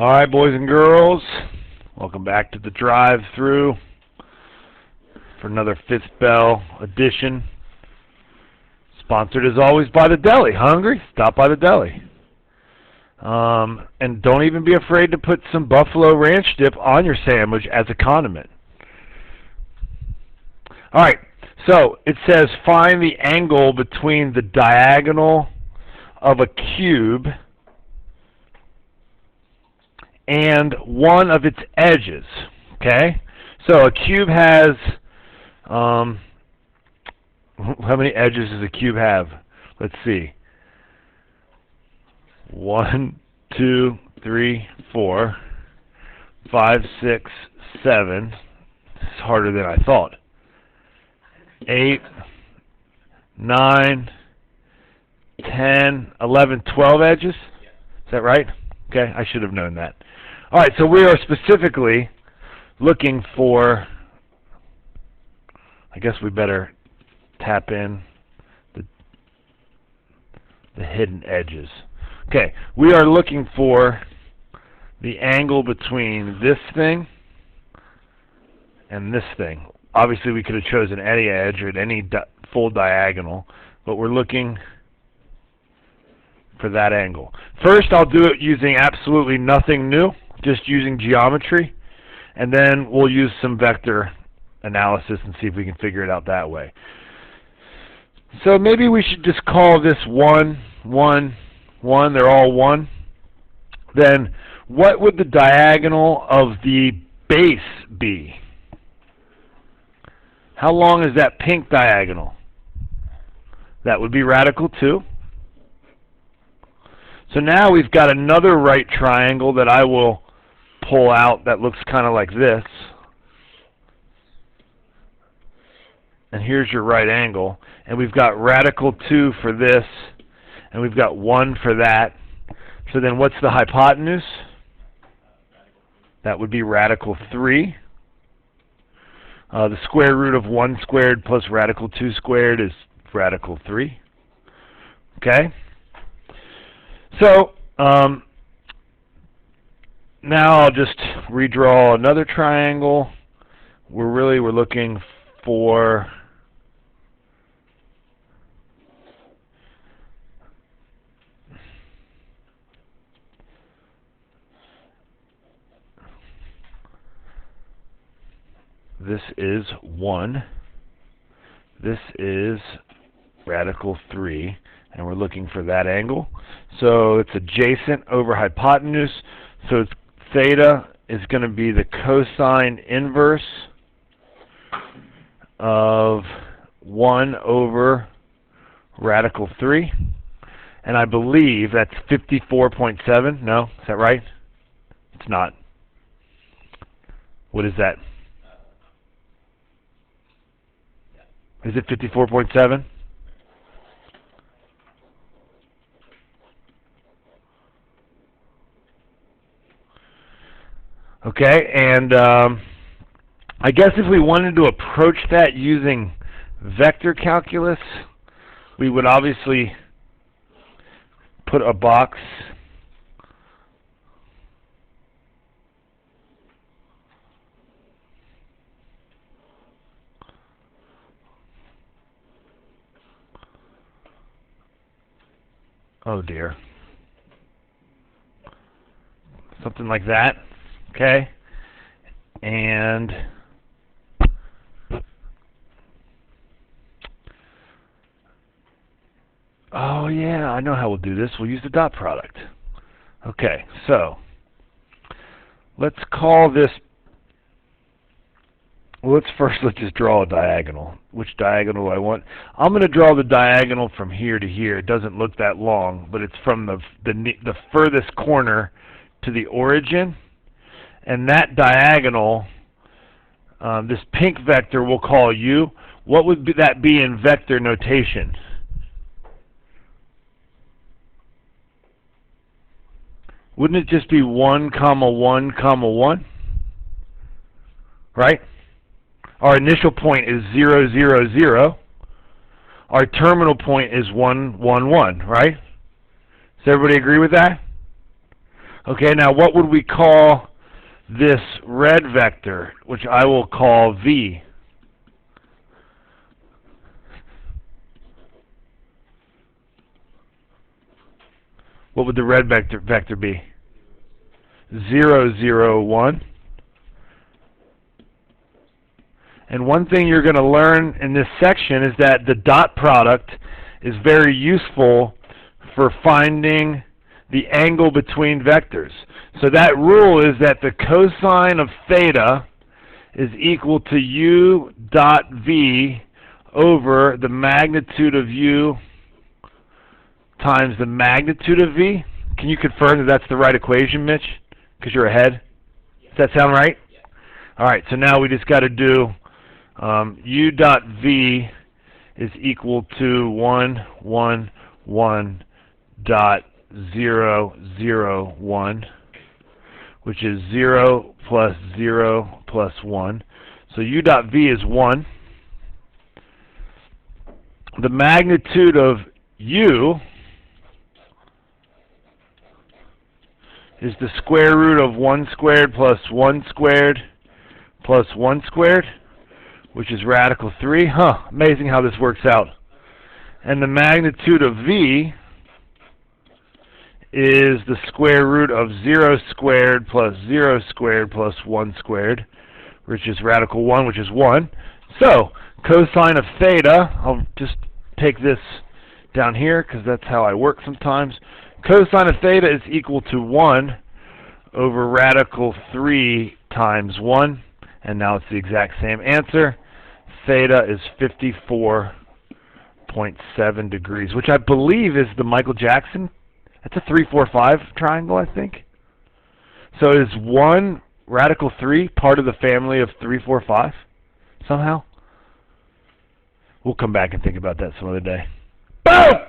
All right, boys and girls, welcome back to the drive-through for another Fifth Bell edition. Sponsored as always by the deli. Hungry? Stop by the deli. And don't even be afraid to put some Buffalo Ranch dip on your sandwich as a condiment. All right, so it says find the angle between the diagonal of a cube and one of its edges. Okay, so a cube has how many edges does a cube have? Let's see. 1, 2, 3, 4, 5, 6, 7. It's harder than I thought. 8, 9, 10, 11, 12 edges. Is that right? Okay, I should have known that. All right, so we are specifically looking for, I guess we better tap in the hidden edges. Okay, we are looking for the angle between this thing and this thing. Obviously, we could have chosen any edge or any full diagonal, but we're looking for that angle. First, I'll do it using absolutely nothing new, just using geometry, and then we'll use some vector analysis and see if we can figure it out that way. So maybe we should just call this 1, 1, 1. They're all 1. Then what would the diagonal of the base be? How long is that pink diagonal? That would be radical 2. So now we've got another right triangle that I will pull out that looks kind of like this. And here's your right angle. And we've got radical 2 for this. And we've got 1 for that. So then what's the hypotenuse? That would be radical 3. The square root of 1 squared plus radical 2 squared is radical 3. Okay? So, now I'll just redraw another triangle. We're looking for this is 1. This is radical 3. And we're looking for that angle. So it's adjacent over hypotenuse. So it's theta is going to be the cosine inverse of 1 over radical 3. And I believe that's 54.7. No? Is that right? It's not. What is that? Is it 54.7? Okay, and I guess if we wanted to approach that using vector calculus, we would obviously put a box oh dear, something like that. Okay, and oh yeah, I know how we'll do this. We'll use the dot product. Okay, so let's call this, well, let's just draw a diagonal. Which diagonal do I want? I'm going to draw the diagonal from here to here. It doesn't look that long, but it's from the furthest corner to the origin. And that diagonal, this pink vector we'll call u. What would that be in vector notation? Wouldn't it just be 1, 1, 1? Right? Our initial point is 0, 0, 0. Our terminal point is 1, 1, 1, right? Does everybody agree with that? Okay, now what would we call this red vector, which I will call V? What would the red vector be? 0, 0, 1. And one thing you're going to learn in this section is that the dot product is very useful for finding the angle between vectors. So that rule is that the cosine of theta is equal to u dot v over the magnitude of u times the magnitude of v. Can you confirm that that's the right equation, Mitch? Because you're ahead. Does that sound right? Yeah. All right, so now we just got to do u dot v is equal to 1, 1, 1 dot 0, 0, 1, which is 0 plus 0 plus 1. So u dot v is 1. The magnitude of u is the square root of 1 squared plus 1 squared plus 1 squared, which is radical 3. Amazing how this works out. And the magnitude of v is the square root of 0 squared plus 0 squared plus 1 squared, which is radical 1, which is 1. So, cosine of theta, I'll just take this down here because that's how I work sometimes. Cosine of theta is equal to 1 over radical 3 times 1. And now it's the exact same answer. Theta is 54.7 degrees, which I believe is the Michael Jackson. That's a 3, 4, 5 triangle, I think. So is 1 radical 3 part of the family of 3, 4, 5 somehow? We'll come back and think about that some other day. Boom!